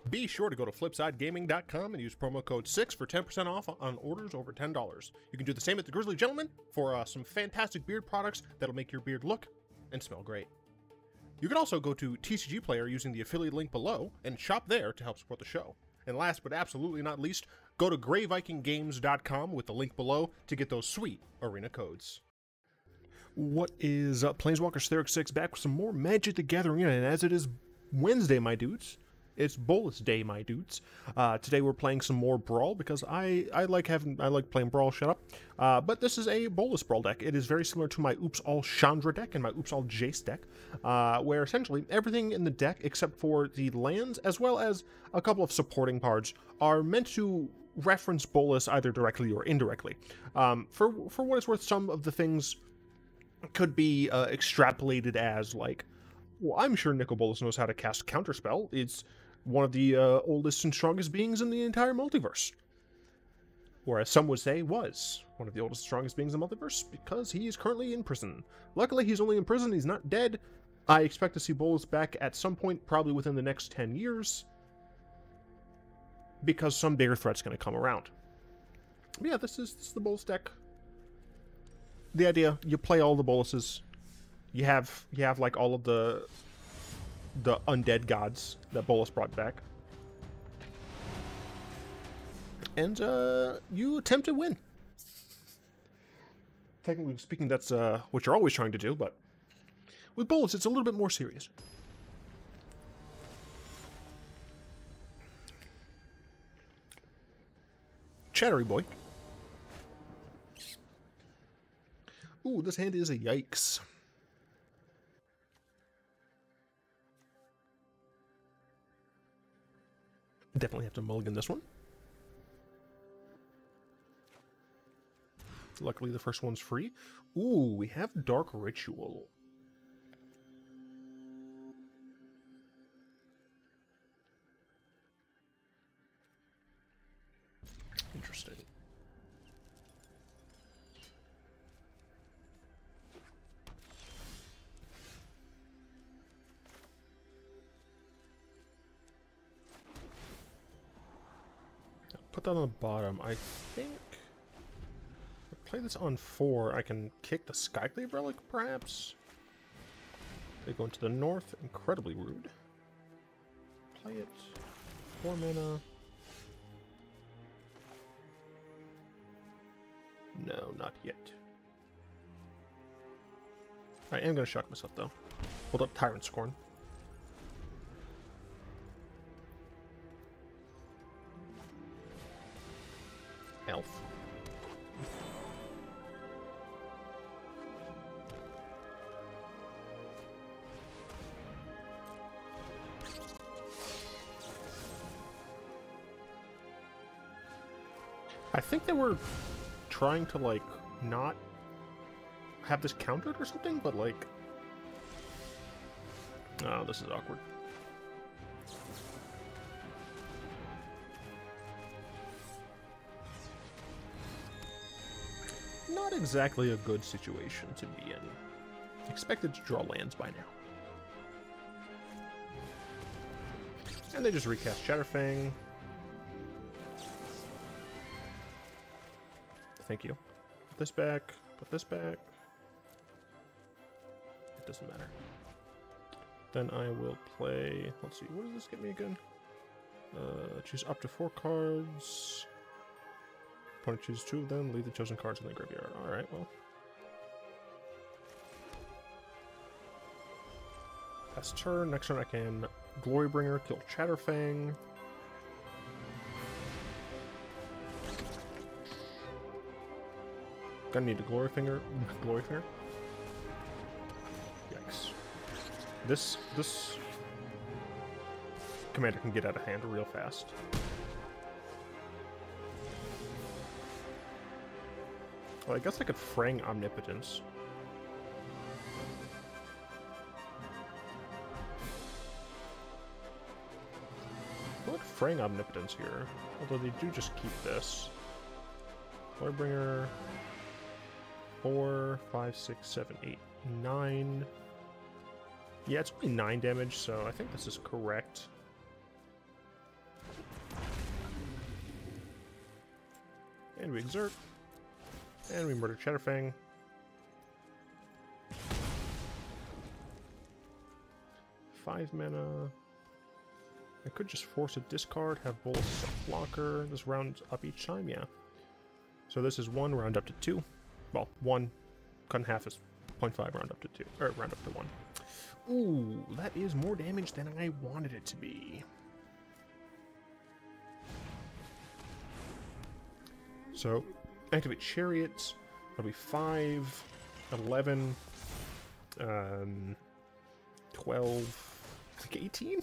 Be sure to go to flipsidegaming.com and use promo code 6 for 10% off on orders over $10. You can do the same at the Grizzly Gentleman for some fantastic beard products that'll make your beard look and smell great. You can also go to TCG Player using the affiliate link below and shop there to help support the show. And last but absolutely not least, go to greyvikinggames.com with the link below to get those sweet arena codes. What is up, Planeswalker Steric 6 back with some more Magic the Gathering, and as it is Wednesday, my dudes, it's Bolas Day, my dudes. Today we're playing some more Brawl because I like playing Brawl. Shut up. But this is a Bolas Brawl deck. It is very similar to my Oops All Chandra deck and my Oops All Jace deck, where essentially everything in the deck except for the lands, as well as a couple of supporting cards, are meant to reference Bolas either directly or indirectly. For what it's worth, some of the things could be extrapolated as like, well, I'm sure Nicol Bolas knows how to cast Counterspell. It's one of the oldest and strongest beings in the entire multiverse. Or as some would say, was one of the oldest and strongest beings in the multiverse, because he is currently in prison. Luckily, he's only in prison, he's not dead. I expect to see Bolas back at some point, probably within the next 10 years, because some bigger threat's going to come around. But yeah, this is the Bolas deck. The idea, you play all the Bolases. You have like all of the undead gods that Bolas brought back, and you attempt to win. Technically speaking, that's what you're always trying to do, but with Bolas, it's a little bit more serious. Chattery boy. Ooh, this hand is a yikes. Definitely have to mulligan this one. Luckily, the first one's free. Ooh, we have Dark Ritual. Interesting. Put that on the bottom. I think if I play this on 4, I can kick the Skyclave Relic, perhaps. They go into the north. Incredibly rude. Play it. 4 mana. No, not yet. I am going to shock myself, though. Hold up Tyrant Scorn. Elf. I think they were trying to like not have this countered or something, but like, oh, this is awkward. Not exactly a good situation to be in. Expected to draw lands by now. And they just recast Chatterfang. Thank you. Put this back. Put this back. It doesn't matter. Then I will play... Let's see, what does this get me again? Choose up to 4 cards. Opponent chooses 2 of them, leave the chosen cards in the graveyard. Alright, well. Pass turn. Next turn I can Glorybringer, kill Chatterfang. Gonna need a Gloryfinger. Yikes. This commander can get out of hand real fast. Well, I guess I could Frang Omnipotence. I would Frang Omnipotence here, although they do just keep this. Glorybringer. 4, 5, 6, 7, 8, 9. Yeah, it's only 9 damage, so I think this is correct. And we exert. And we murder Chatterfang. 5 mana. I could just force a discard, have Bolas as a blocker. This rounds up each time, yeah. So this is 1, round up to 2. Well, 1 cut in half is 0.5, round up to 2. Or round up to 1. Ooh, that is more damage than I wanted it to be. So, activate Chariots. That'll be 5, 11, 12, I think 18?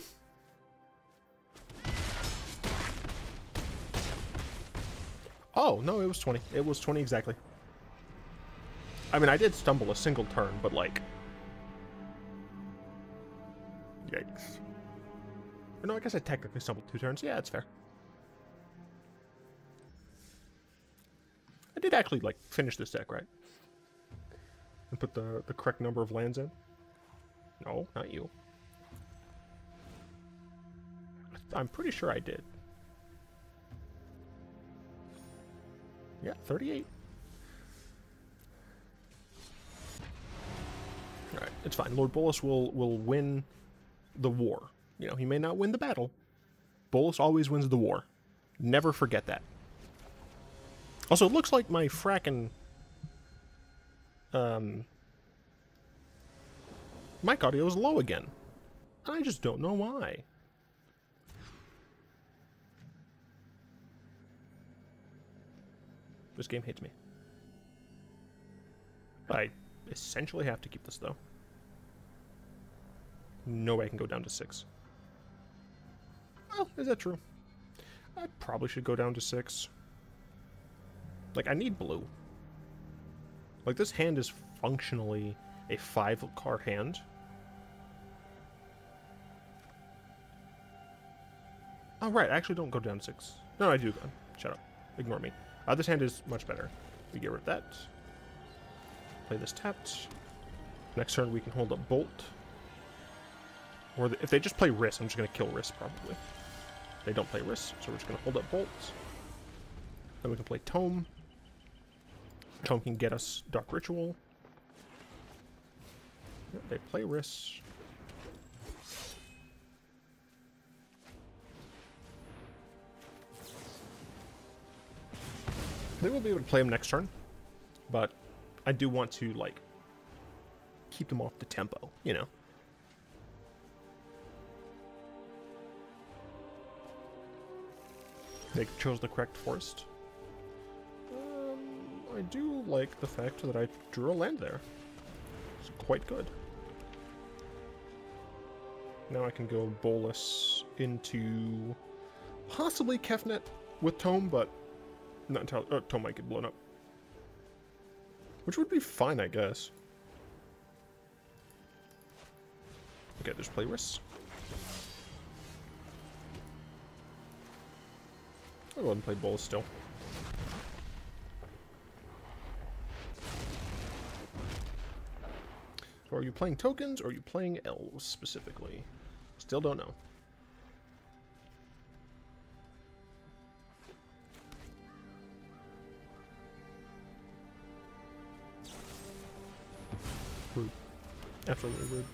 Oh, no, it was 20. It was 20 exactly. I mean, I did stumble a single turn, but like... Yikes. Or no, I guess I technically stumbled 2 turns. Yeah, that's fair. I did actually, like, finish this deck, right? And put the correct number of lands in. No, not you. I'm pretty sure I did. Yeah, 38. Alright, it's fine. Lord Bolas will win the war. You know, he may not win the battle. Bolas always wins the war. Never forget that. Also, it looks like my frackin' mic audio is low again. I just don't know why. This game hates me. I essentially have to keep this, though. No way I can go down to 6. Well, is that true? I probably should go down to 6. Like, I need blue. Like, this hand is functionally a 5-card hand. Oh, right, I actually don't go down to 6. No, I do. Shut up. Ignore me. This hand is much better. We get rid of that. Play this tapped. Next turn we can hold up Bolt. Or if they just play Rhys, I'm just going to kill Rhys probably. They don't play Rhys, so we're just going to hold up Bolt. Then we can play Tome. Tome can get us Dark Ritual. Yep, they play Rhys. They will be able to play him next turn, but I do want to, like, keep them off the tempo, you know? They chose the correct Forrest. I do like the fact that I drew a land there. It's quite good. Now I can go Bolas into possibly Kefnet with Tome, but not entirely. Oh, Tome might get blown up. Which would be fine, I guess. Okay, there's play Rhys. I'll go ahead and play Bolas still. So are you playing tokens, or are you playing elves specifically? Still don't know. Rude. Absolutely rude.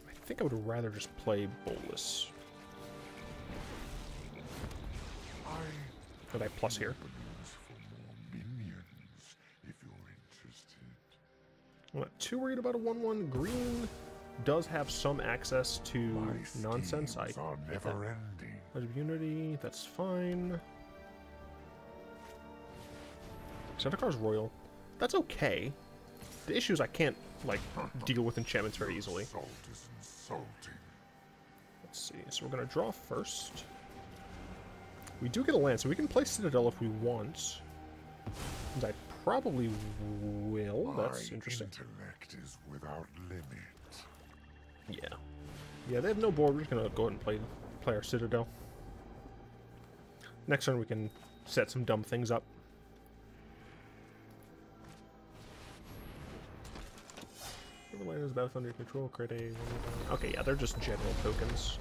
I think I would rather just play Bolas. But I plus here. I'm not too worried about a 1/1. Green does have some access to nonsense. I Pledge of Unity, that's fine. Zendikar Royal, that's okay. The issue is I can't, like, deal with enchantments very easily. Let's see, so we're going to draw first. We do get a land, so we can play Citadel if we want. And I probably will. That's interesting. Intellect is without limit. Yeah. Yeah, they have no board. We're just going to go ahead and play our Citadel. Next turn we can set some dumb things up. Whichever land is about under your control, create a... Okay, yeah, they're just general tokens.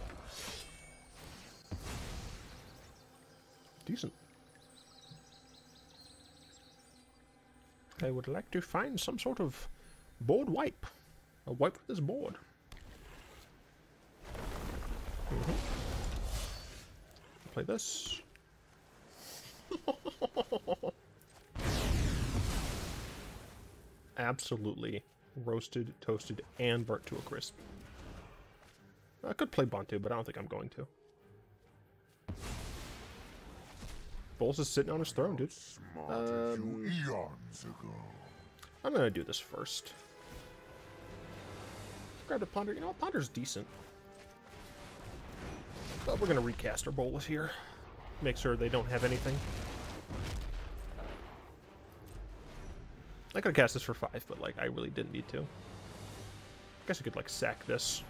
Decent. I would like to find some sort of board wipe. A wipe for this board. Play this. Absolutely roasted, toasted, and burnt to a crisp. I could play Bantu, but I don't think I'm going to. Bolas is sitting on his throne, dude. I'm gonna do this first. Grab the Ponder. You know what? Ponder's decent. But we're gonna recast our Bolas here. Make sure they don't have anything. I could have cast this for 5, but like I really didn't need to. I guess I could like sack this.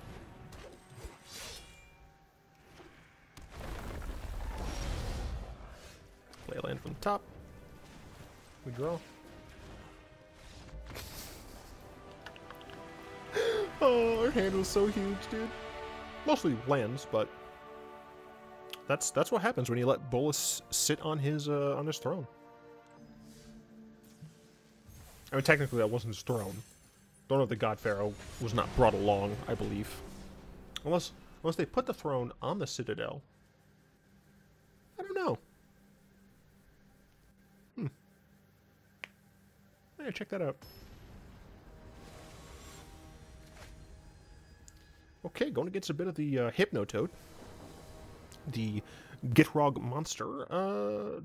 Play a land from the top. We draw. Oh, our hand was so huge, dude. Mostly lands, but that's what happens when you let Bolas sit on his throne. I mean, technically that wasn't his throne. Don't know if the God Pharaoh was not brought along, I believe. Unless they put the throne on the Citadel. I don't know. Yeah, check that out. Okay, going against a bit of the Hypnotoad. The Gitrog monster.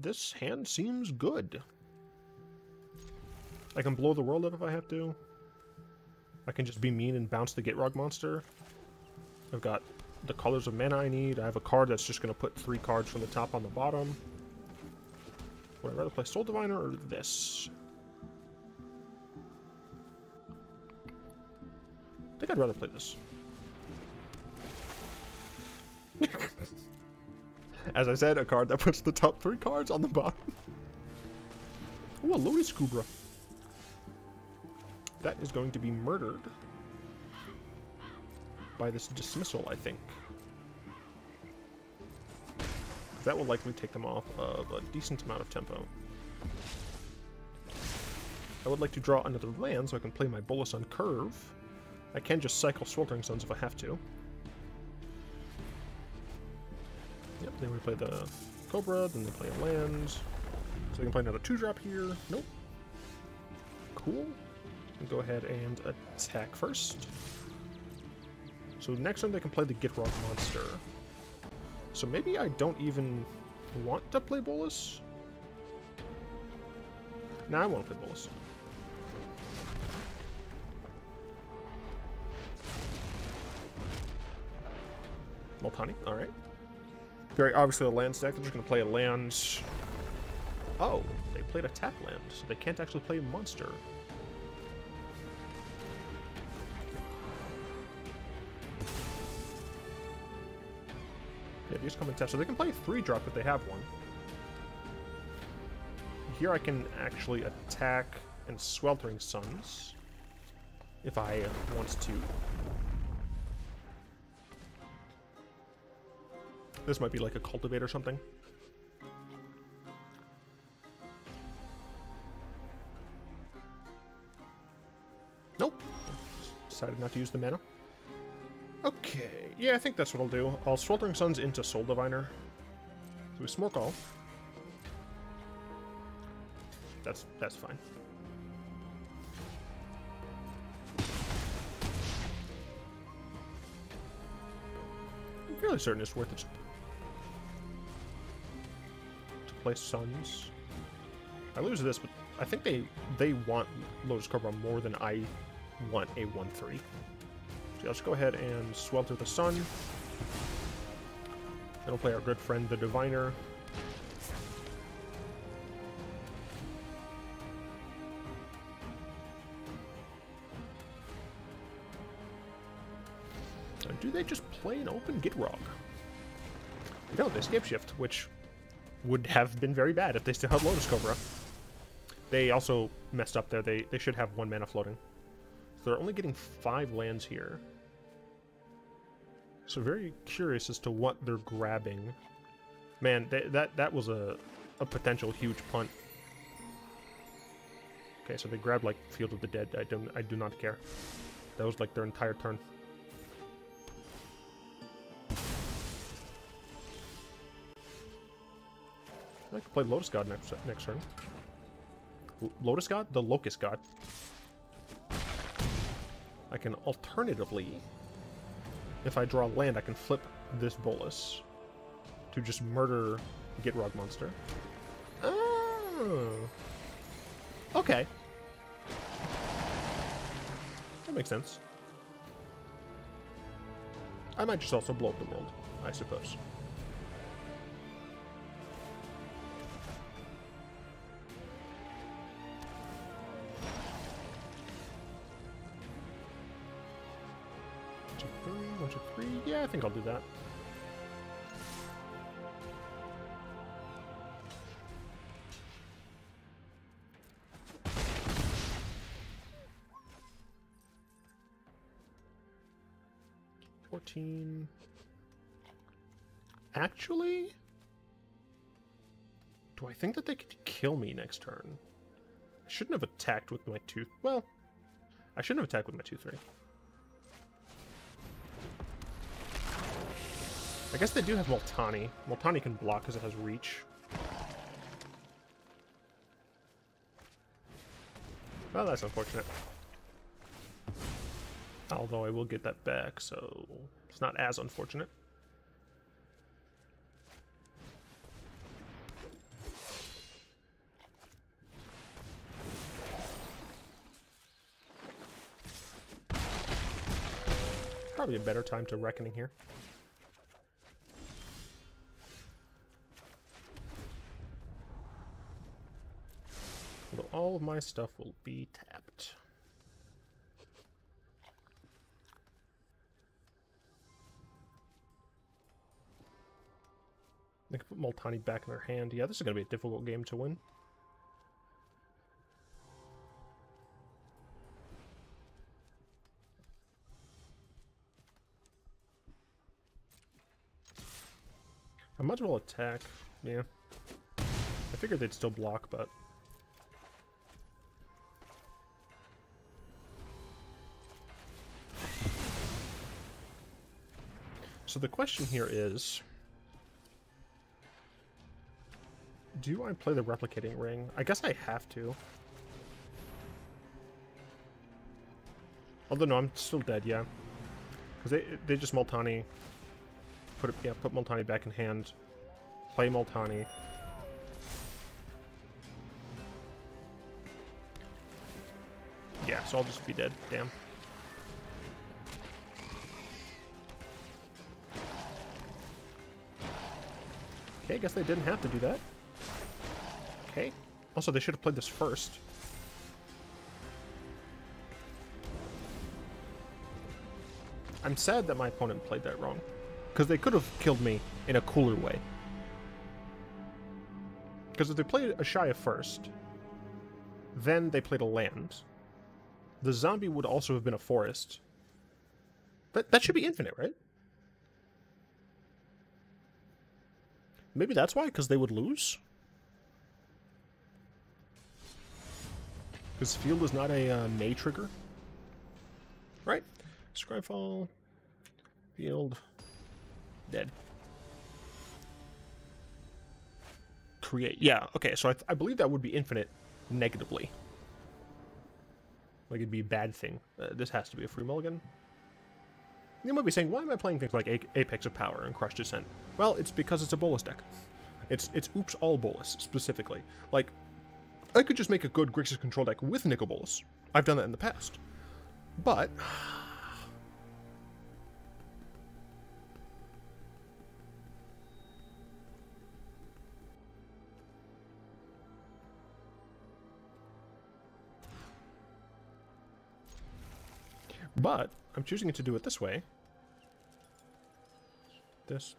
This hand seems good. I can blow the world up if I have to. I can just be mean and bounce the Gitrog monster. I've got the colors of mana I need. I have a card that's just going to put 3 cards from the top on the bottom. Would I rather play Soul Diviner or this? I think I'd rather play this. As I said, a card that puts the top 3 cards on the bottom. Ooh, a Lotus Cobra. That is going to be murdered by this dismissal, I think. That will likely take them off of a decent amount of tempo. I would like to draw another land so I can play my Bolas on curve. I can just cycle Sweltering Suns if I have to. Yep, then we play the Cobra, then they play a land. So they can play another 2-drop here. Nope. Cool. And go ahead and attack first. So next time they can play the Gitrog monster. So maybe I don't even want to play Bolas. Nah, I won't play Bolas. Multani, alright. Very obviously a land stack. They're just going to play a land. Oh, they played a tap land, so they can't actually play a monster. Yeah, these come and tap. So they can play 3-drop if they have one. Here I can actually attack and Sweltering Suns if I want to. This might be like a Cultivate or something. Nope. Decided not to use the mana. Okay. Yeah, I think that's what I'll do. I'll Sweltering Suns into Soul Diviner. So we Smoke All. That's fine. I'm fairly certain it's worth it to play Suns. I lose this, but I think they want Lotus Cobra more than I want a 1/3. So let's go ahead and Swelter the Sun. Then we'll play our good friend the Diviner. Now, do they just play an open Gitrog? No, they Scape Shift, which would have been very bad if they still had Lotus Cobra. They also messed up there. They should have 1 mana floating. So they're only getting 5 lands here. So very curious as to what they're grabbing. Man, that was a potential huge punt. Okay, so they grabbed like Field of the Dead. I do not care. That was like their entire turn. I could play Lotus God next turn. Lotus God? The Locust God. I can alternatively, if I draw land, I can flip this Bolas to just murder Gitrog monster. Oh. Okay. That makes sense. I might just also blow up the world, I suppose. One, two, three. Yeah, I think I'll do that. Actually, do I think that they could kill me next turn? I shouldn't have attacked with my 2... Well, I shouldn't have attacked with my 2/3. I guess they do have Multani. Multani can block because it has reach. Well, that's unfortunate. Although I will get that back, so it's not as unfortunate. Probably a better time to Reckoning here. Although all of my stuff will be tapped. They can put Multani back in their hand. Yeah, this is going to be a difficult game to win. I might as well attack. Yeah. I figured they'd still block, but... So the question here is... do I play the Replicating Ring? I guess I have to. Although, no, I'm still dead, yeah. Because they just Multani... put Multani back in hand. Play Multani. Yeah, so I'll just be dead. Damn. Okay, I guess they didn't have to do that. Okay. Also, they should have played this first. I'm sad that my opponent played that wrong. Because they could have killed me in a cooler way. Because if they played a Shia first, then they played a land, the zombie would also have been a forest. That should be infinite, right? Maybe that's why, because they would lose? Because field is not a May trigger? Right. Scryfall. Field. Dead. Create. Yeah, okay, so I believe that would be infinite negatively. Like, it'd be a bad thing. This has to be a free mulligan. You might be saying, why am I playing things like Apex of Power and Crush Descent? Well, it's because it's a Bolas deck. It's Oops All Bolas, specifically. Like, I could just make a good Grixis control deck with Nicol Bolas. I've done that in the past. But... but, I'm choosing to do it this way. This.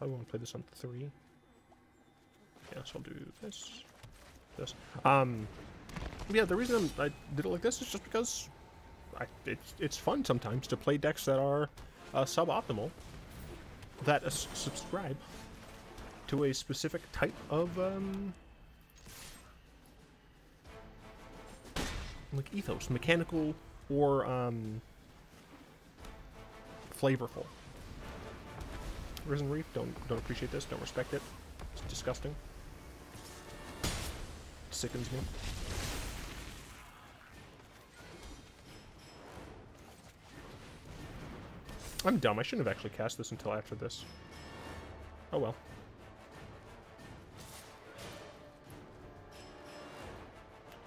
I want to play this on 3. Yeah, so I'll do this. Yeah, the reason I did it like this is just because it's fun sometimes to play decks that are suboptimal, that subscribe to a specific type of like ethos, mechanical or flavorful. Risen Reef, don't appreciate this, don't respect it. It's disgusting. It sickens me. I'm dumb. I shouldn't have actually cast this until after this. Oh well.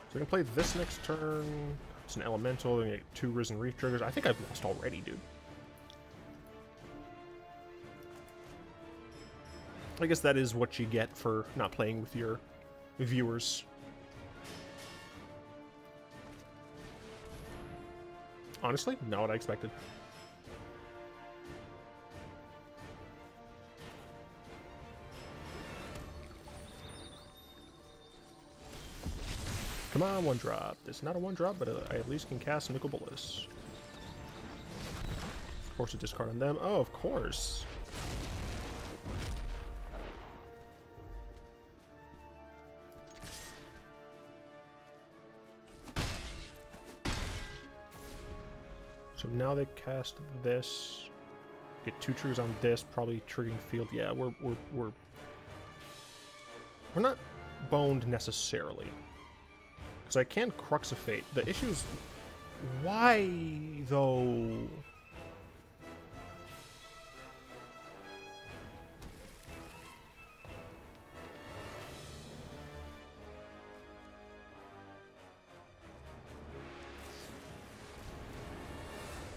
So we can play this next turn. It's an elemental. And get 2 Risen Reef triggers. I think I've lost already, dude. I guess that is what you get for not playing with your viewers. Honestly, not what I expected. Come on, 1-drop. It's not a 1-drop, but I at least can cast Nicol Bolas. Force a discard on them. Oh, of course. So now they cast this. Get 2 triggers on this, probably triggering field. Yeah, we're not boned necessarily. Because I can Crux of Fate. The issue is, why, though?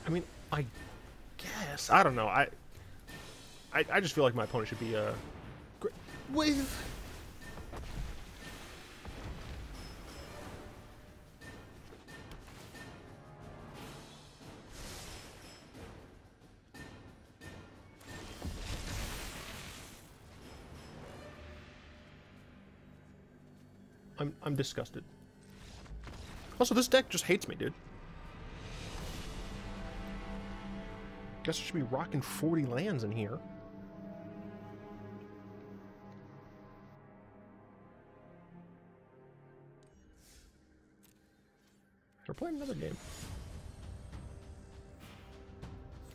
I mean, I guess. I don't know. I just feel like my opponent should be, with... I'm disgusted. Also, this deck just hates me, dude. Guess I should be rocking 40 lands in here. We're playing another game.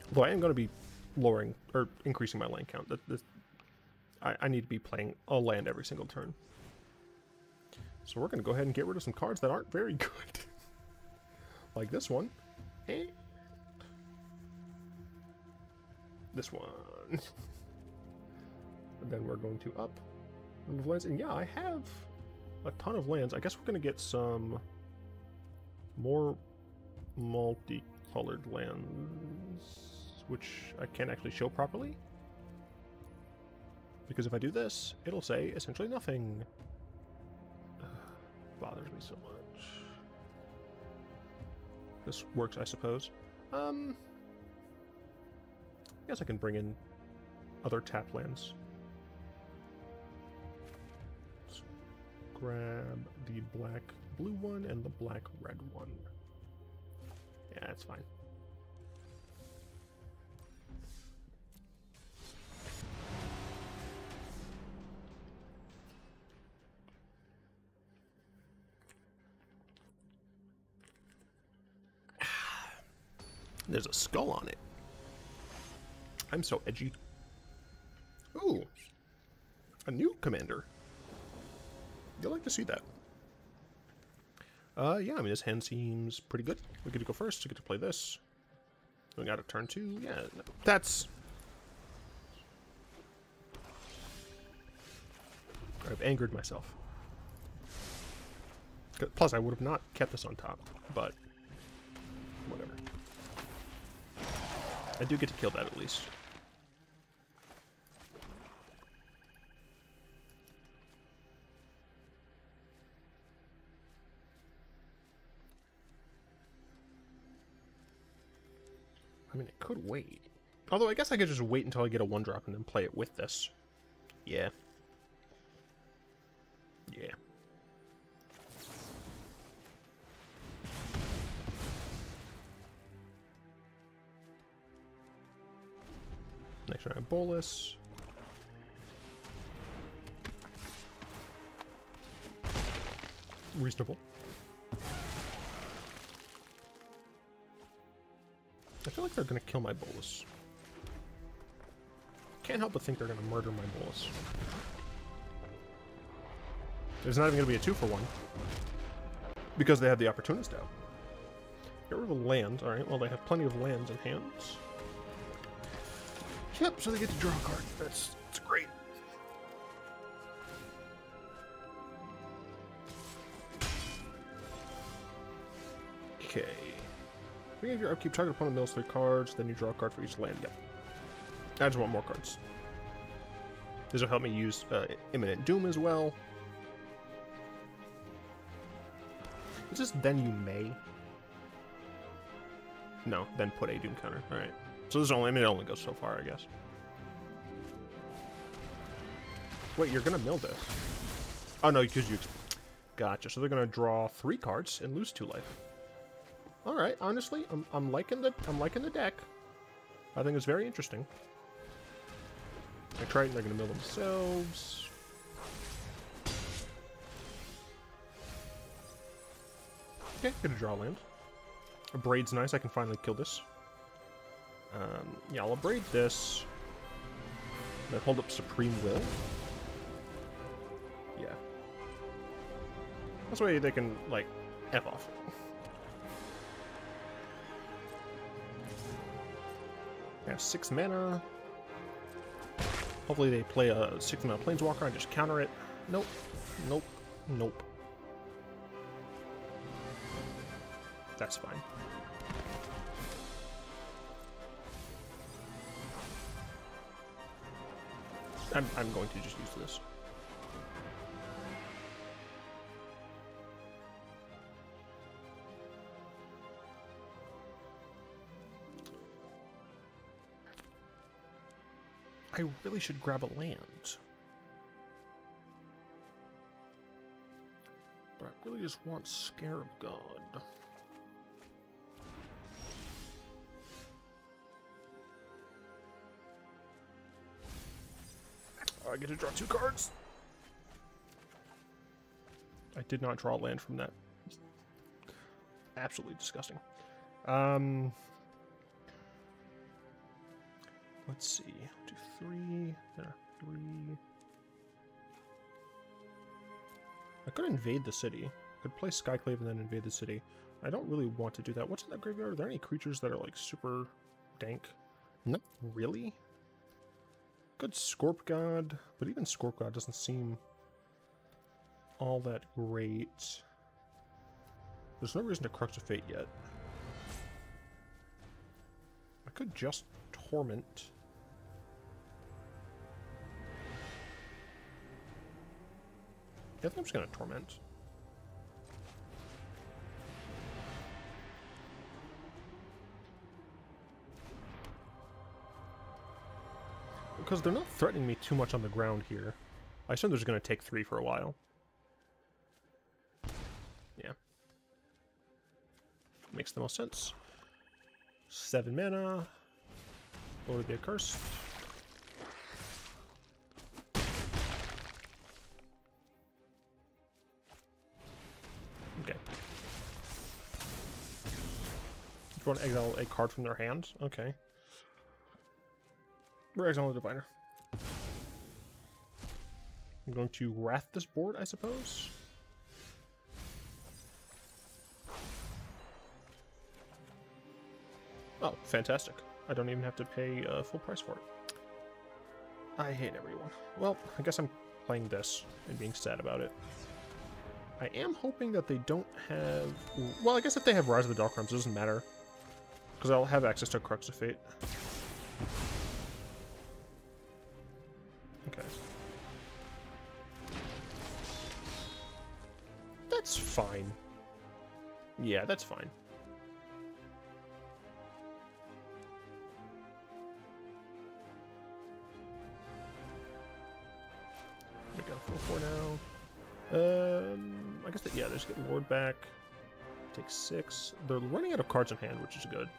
Although I am going to be lowering or increasing my land count. I need to be playing a land every single turn. So we're going to go ahead and get rid of some cards that aren't very good. Like this one. Eh. This one. And then we're going to up number of lands. And yeah, I have a ton of lands. I guess we're going to get some more multicolored lands, which I can't actually show properly. Because if I do this, it'll say essentially nothing. Bothers me so much. This works, I suppose. I guess I can bring in other tap lands. Let's grab the black-blue one and the black-red one. Yeah, that's fine. There's a skull on it. I'm so edgy. Ooh. A new commander. You'll like to see that. Yeah, I mean, this hand seems pretty good. We get to go first. We get to play this. We got a turn 2. Yeah, that's... I've angered myself. Plus, I would have not kept this on top, but whatever. I do get to kill that at least. I mean, it could wait. Although, I guess I could just wait until I get a 1-drop and then play it with this. Yeah. Yeah. Next turn I have Bolas. Reasonable. I feel like they're gonna kill my Bolas. Can't help but think they're gonna murder my Bolas. There's not even gonna be a 2-for-1 because they have the Opportunist out. Get rid of the land. Alright, well, they have plenty of lands in hands. Yep, so they get to draw a card. That's great. Okay. Beginning of your upkeep, target opponent mills 3 cards, then you draw a card for each land. Yep. I just want more cards. This will help me use Imminent Doom as well. Is this then you may? No, then put a Doom counter. Alright. So this only, I mean, it only goes so far, I guess. Wait, you're gonna mill this. Oh no, because you... Gotcha. So they're gonna draw 3 cards and lose 2 life. Alright, honestly, I'm liking the deck. I think it's very interesting. I tried and they're gonna mill themselves. Okay, gonna draw land. A Braid's nice, I can finally kill this. Yeah, I'll braid this. Then hold up Supreme Will. Yeah. This way they can, like, F off. I have 6 mana. Hopefully they play a 6 mana Planeswalker and just counter it. Nope. Nope. Nope. That's fine. I'm going to just use this. I really should grab a land. But I really just want Scarab God. I get to draw 2 cards. I did not draw land from that. Absolutely disgusting. Let's see. Do 3. There, 3. I could invade the city. I could play Skyclave and then invade the city. I don't really want to do that. What's in that graveyard? Are there any creatures that are like super dank? Not really. Good Scorp God, but even Scorp God doesn't seem all that great. There's no reason to Crux of Fate yet. I could just Torment. I think I'm just gonna Torment. Because they're not threatening me too much on the ground here. I assume they're just gonna take 3 for a while. Yeah. Makes the most sense. 7 mana. Or the Accursed. Okay. You want to exile a card from their hand? Okay. We're exiling the Diviner. I'm going to Wrath this board, I suppose. Oh, fantastic. I don't even have to pay full price for it. I hate everyone. Well, I guess I'm playing this and being sad about it. I am hoping that they don't have... Well, I guess if they have Rise of the Dark Realms, it doesn't matter. Because I'll have access to Crux of Fate. Okay. That's fine. Yeah, that's fine. We got 4/4 now. I guess that, yeah, they just get Lord back. Take 6. They're running out of cards in hand, which is good.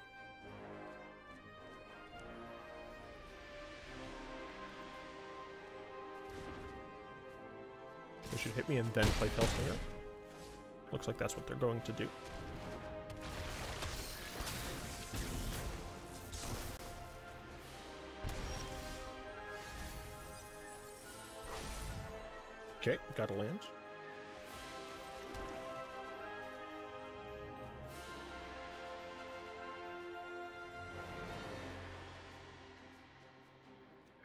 hit me and then play Fellslinger. Looks like that's what they're going to do. Okay, got a land.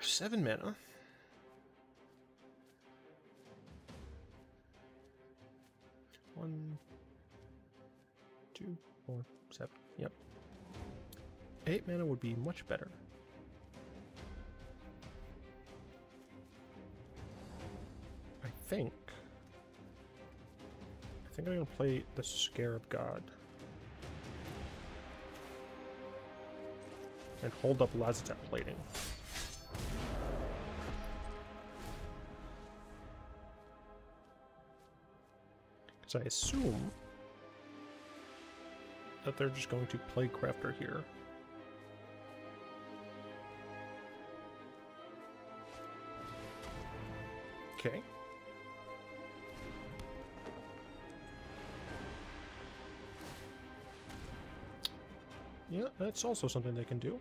Seven mana. One, 2, 4, 7. Yep. 8 mana would be much better. I think I'm gonna play the Scarab God and hold up Lazatep plating. Because I assume that they're just going to play Crafter here. Okay. Yeah, that's also something they can do.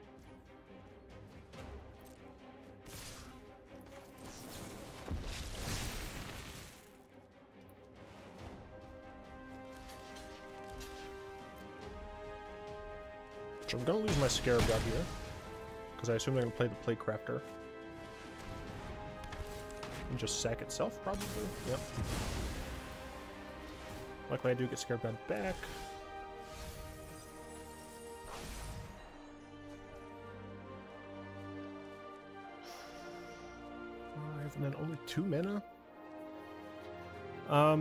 So I'm gonna lose my Scarab God here, because I assume they're gonna play the Playcrafter. And just sack itself, probably. Yep. Luckily I do get Scarab God back. 5, and then only 2 mana? I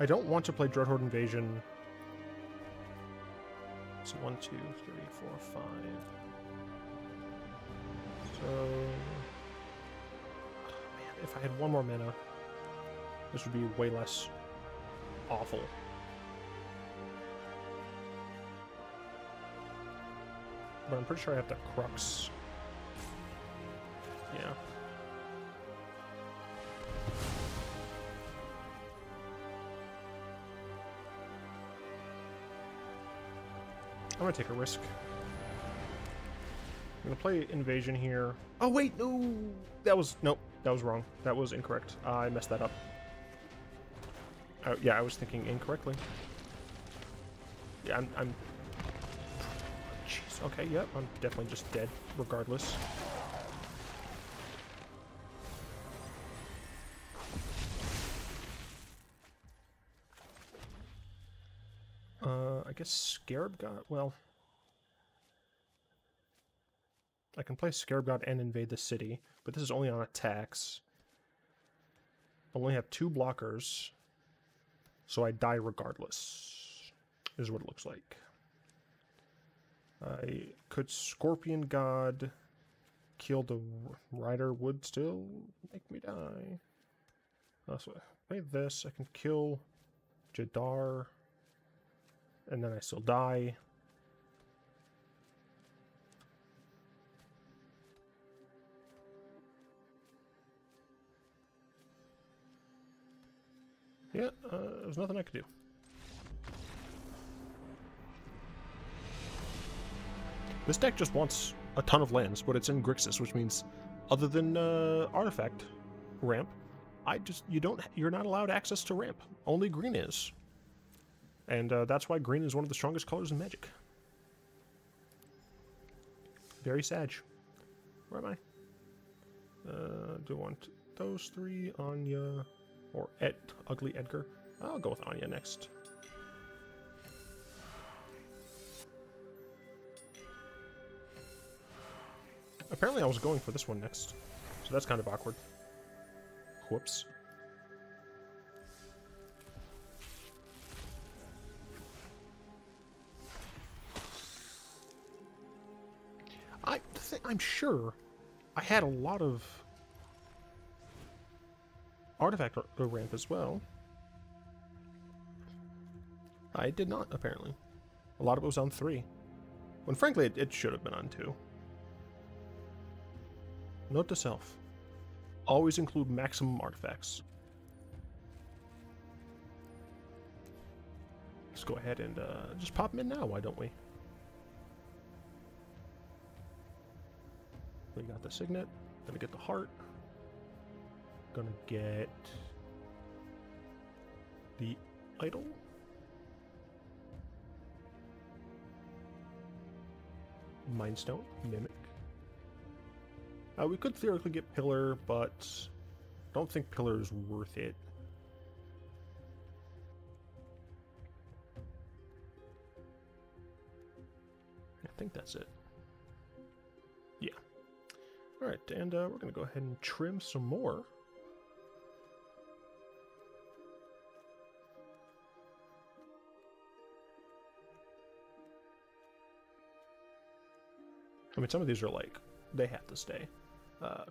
don't want to play Dreadhorde Invasion. So 1, 2, 3, 4, 5. So, oh man, if I had 1 more mana, this would be way less awful. But I'm pretty sure I have to Crux. Yeah. I'm gonna take a risk. I'm gonna play Invasion here. Oh wait, no! Nope, that was wrong. That was incorrect. I messed that up. Yeah, I was thinking incorrectly. Yeah, I'm... Jeez, okay, yep, I'm definitely just dead, regardless. I guess Scarab God, well... I can play Scarab God and invade the city, but this is only on attacks. I only have 2 blockers, so I die regardless, is what it looks like. I could Scorpion God kill the Rider, would still make me die. So I play this, I can kill Jadar, and then I still die. Yeah, there's nothing I could do. This deck just wants a ton of lands, but it's in Grixis, which means, other than artifact ramp, you're not allowed access to ramp. Only green is, and that's why green is one of the strongest colors in Magic. Very sad. Where am I? Do I want those 3? Anya. Or Ugly Edgar. I'll go with Anya next. Apparently I was going for this one next. So that's kind of awkward. Whoops. I'm sure I had a lot of artifact ramp as well. I did not, apparently. A lot of it was on 3. When frankly, it should have been on 2. Note to self. Always include maximum artifacts. Let's go ahead and just pop them in now, why don't we? We got the signet. Gonna get the heart. Gonna get the idol. Mind Stone, Mimic. We could theoretically get Pillar, but don't think Pillar is worth it. I think that's it. Yeah. Alright, and we're going to go ahead and trim some more. I mean, some of these are like, they have to stay.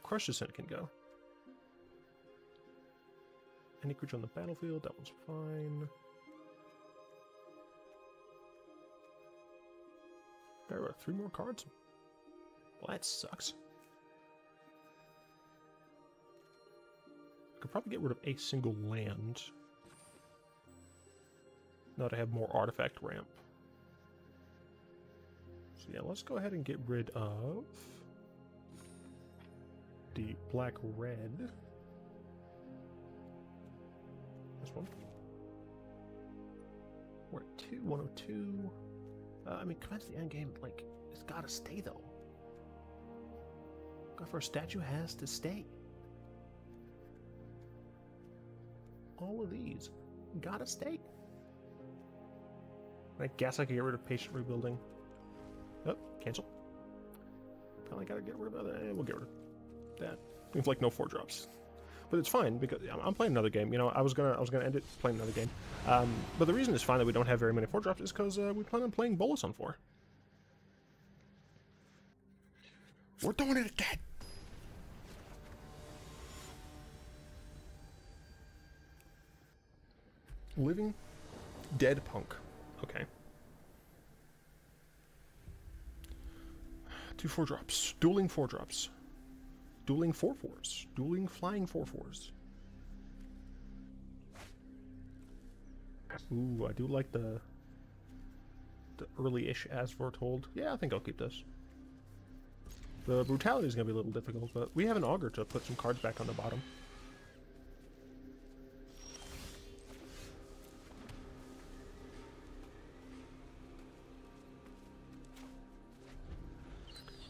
Crush Descent can go. Any creature on the battlefield, that one's fine. There are 3 more cards. Well, that sucks. Could probably get rid of a single land. Now that I have more artifact ramp. So yeah, let's go ahead and get rid of the black-red. This one. We're at 102. I mean, commence the end game, like, it's gotta stay though. God, for a statue has to stay. All of these gotta stay. I guess I could get rid of patient rebuilding. Oh, cancel. Probably gotta get rid of that. We'll get rid of that. It's like no 4-drops, but it's fine because I'm playing another game. You know, I was gonna end it playing another game. But the reason it's fine that we don't have very many 4-drops is because we plan on playing Bolas on 4. We're doing it again. Living Dead Punk. Okay. 2 4-drops. Dueling 4-drops. Dueling 4/4s. Dueling flying 4/4s. Ooh, I do like the early-ish as foretold. Yeah, I think I'll keep this. The brutality is going to be a little difficult, but we have an augur to put some cards back on the bottom.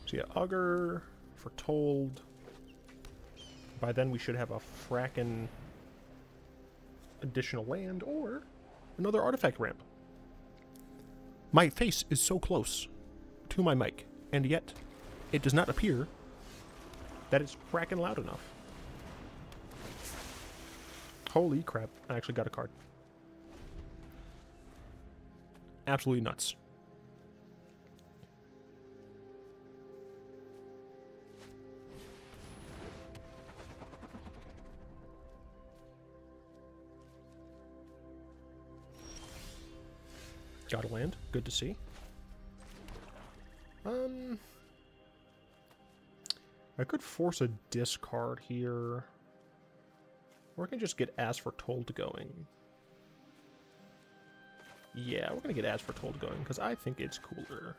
So yeah, augur, foretold. By then we should have a frackin' additional land or another artifact ramp. My face is so close to my mic, and yet it does not appear that it's frackin' loud enough. Holy crap, I actually got a card. Absolutely nuts. Got a land. Good to see. I could force a discard here. Or I can just get As Foretold going. Yeah, we're going to get As Foretold going, because I think it's cooler.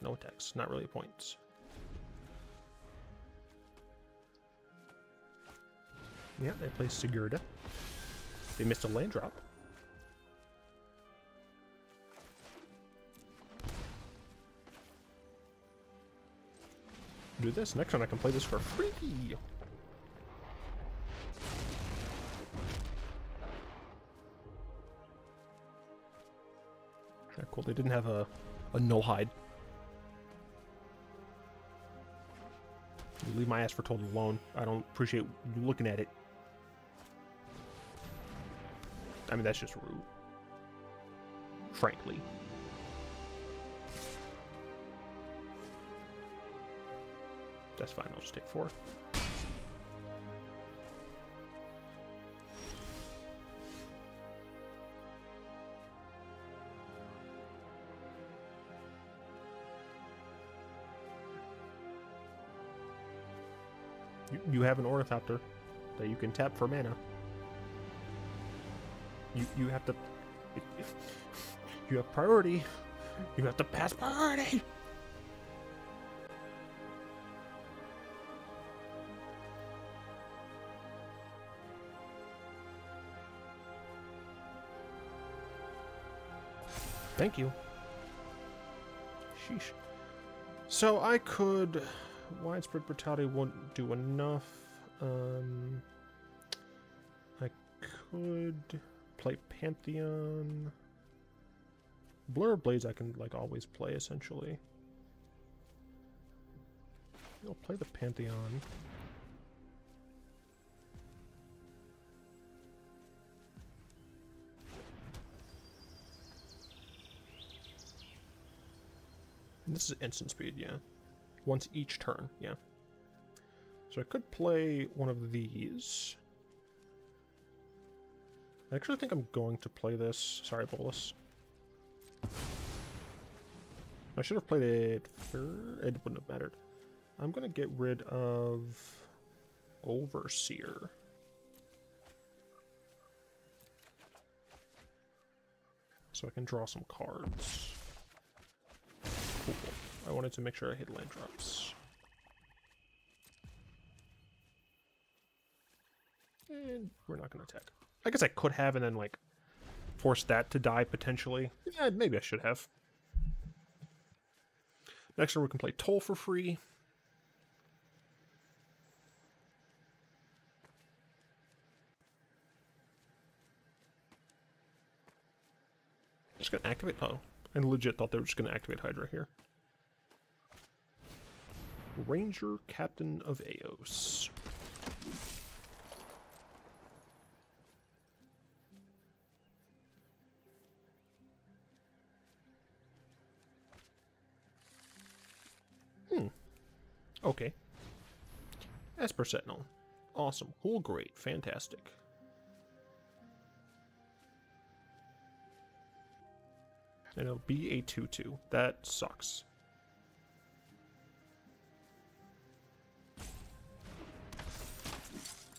No attacks. Not really points. Yeah, they play Sigarda. They missed a land drop. Do this. Next one I can play this for free. Yeah, cool. They didn't have a null hide. Leave my Ass Foretold alone. I don't appreciate you looking at it. I mean, that's just rude. Frankly. That's fine, I'll just take 4. You have an Ornithopter that you can tap for mana. You have to... You have priority. You have to pass priority! Thank you. Sheesh. So I could... Widespread Brutality won't do enough. I could play Pantheon. Blur of Blades I can, like, always play, essentially. I'll play the Pantheon. And this is instant speed, yeah. Once each turn, yeah. So I could play one of these. I actually think I'm going to play this. Sorry, Bolas. I should have played it first. It wouldn't have mattered. I'm going to get rid of Overseer. So I can draw some cards. Cool. I wanted to make sure I hit land drops. And we're not going to attack. I guess I could have and then, like, force that to die, potentially. Yeah, maybe I should have. Next turn we can play Toll for free. Just going to activate... Oh, I legit thought they were just going to activate Hydra here. Ranger, Captain of Eos. Okay. Esper Sentinel. Awesome. Cool, great. Fantastic. And it'll be a 2/2. That sucks.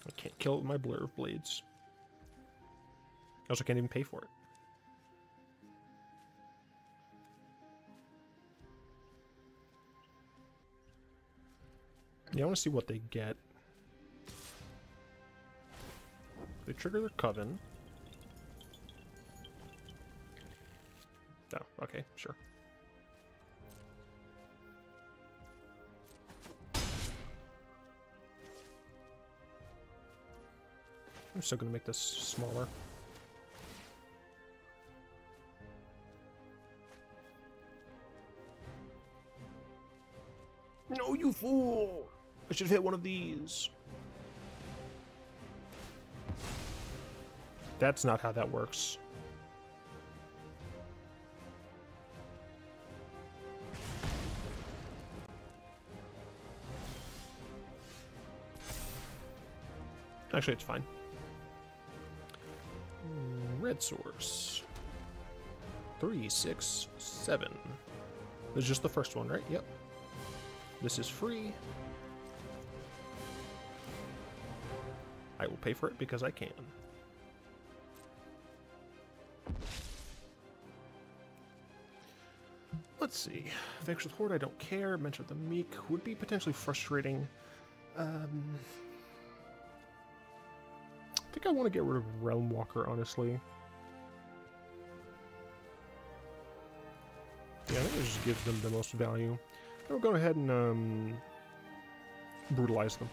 I can't kill it with my Blur of Blades. I also can't even pay for it. Yeah, I want to see what they get. They trigger their Coven. Oh, okay, sure. I'm still gonna make this smaller. No, you fool! I should have hit one of these. That's not how that works. Actually, it's fine. Red source. 3, 6, 7. This is just the first one, right? Yep. This is free. I will pay for it because I can. Let's see. Vex with Horde, I don't care. Mention the Meek would be potentially frustrating. I think I want to get rid of Realm Walker, honestly. Yeah, I think it just gives them the most value. We'll go ahead and brutalize them.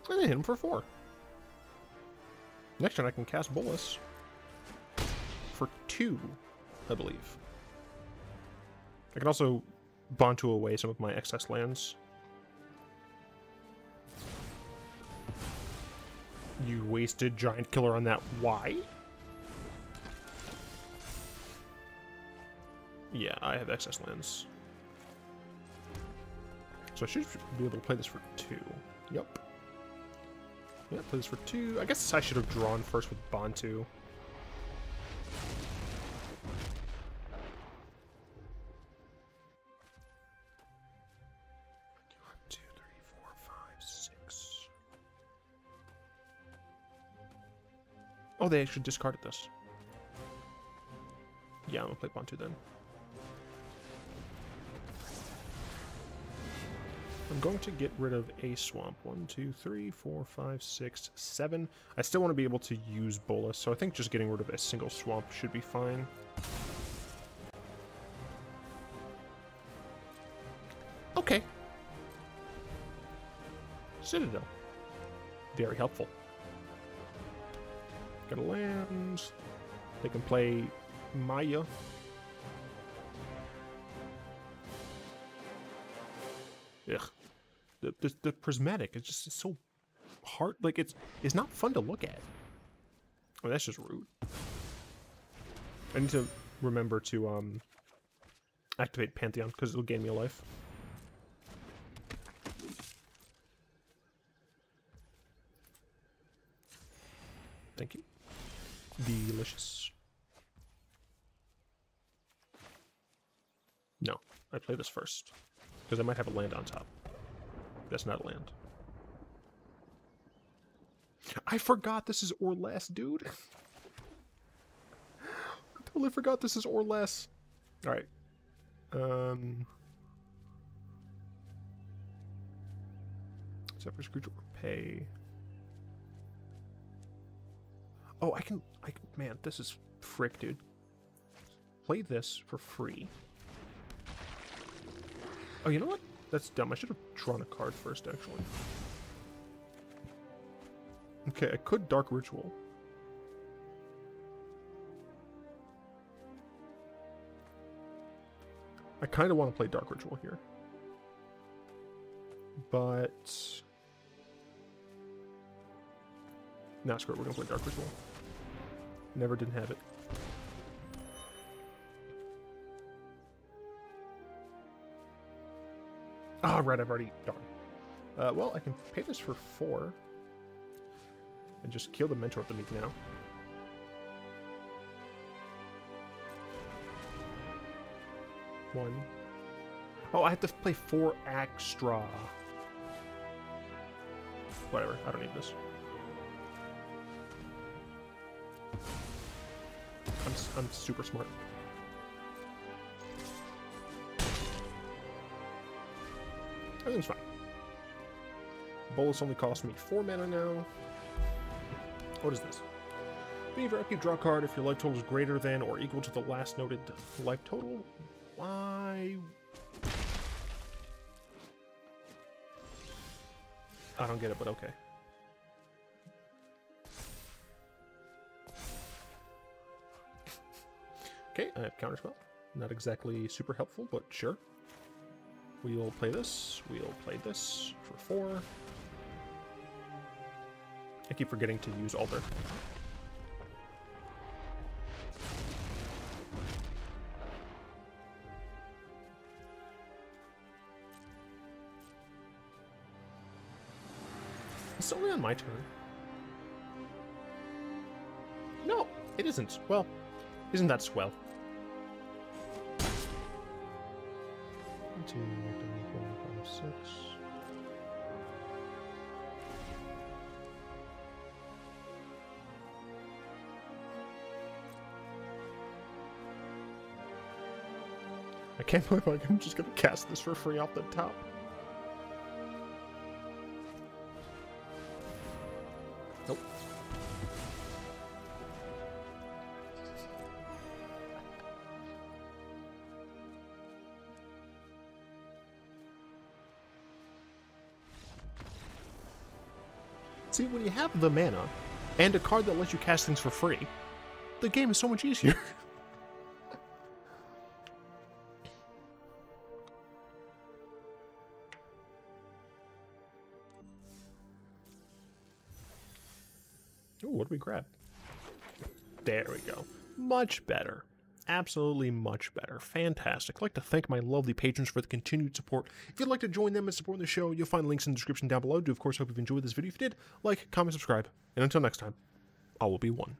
And I hit him for 4. Next turn I can cast Bolas for 2, I believe. I can also Bantu away some of my excess lands. You wasted Giant Killer on that. Why? Yeah, I have excess lands. So I should be able to play this for 2. Yep. Yeah, play this for 2. I guess I should have drawn first with Bantu. Oh, they actually discarded this. Yeah, I'm gonna play pawn 2 then. I'm going to get rid of a swamp. 1, 2, 3, 4, 5, 6, 7. I still want to be able to use Bolas, so I think just getting rid of a single swamp should be fine. Okay. Citadel. Very helpful. Got a land. They can play Maya. Ugh. The prismatic is just so hard. Like, it's not fun to look at. Oh, that's just rude. I need to remember to activate Pantheon because it'll gain me a life. Thank you. Delicious. No, I play this first because I might have a land on top. That's not a land. I forgot this is or less, dude. I totally forgot this is or less. All right. Separate creature pay. Oh, I can. Man, this is frick, dude. Play this for free. Oh, you know what? That's dumb. I should have drawn a card first, actually. Okay, I could Dark Ritual. I kind of want to play Dark Ritual here. But... nah, screw it. We're going to play Dark Ritual. Never didn't have it. Ah, right, I've already... darn. Well, I can pay this for 4. And just kill the Mentor of the Meek now. One. Oh, I have to play 4 extra. Whatever, I don't need this. I'm super smart. Everything's fine. Bolas only costs me 4 mana now. What is this? Being very active, draw a card if your life total is greater than or equal to the last noted life total. Why? I don't get it, but okay. Okay, I have Counterspell. Not exactly super helpful, but sure. We'll play this. We'll play this for 4. I keep forgetting to use Alder. It's only on my turn. No, it isn't. Well, isn't that swell? 1, 2, 3, 4, 5, 6. I can't believe I'm just gonna cast this for free off the top. Nope. See, when you have the mana and a card that lets you cast things for free, the game is so much easier. Ooh, what do we grab? There we go. Much better. Absolutely much better. Fantastic. I'd like to thank my lovely patrons for the continued support. If you'd like to join them and support the show, you'll find links in the description down below. Do, of course, hope you've enjoyed this video. If you did, like, comment, subscribe. And until next time, I will be one.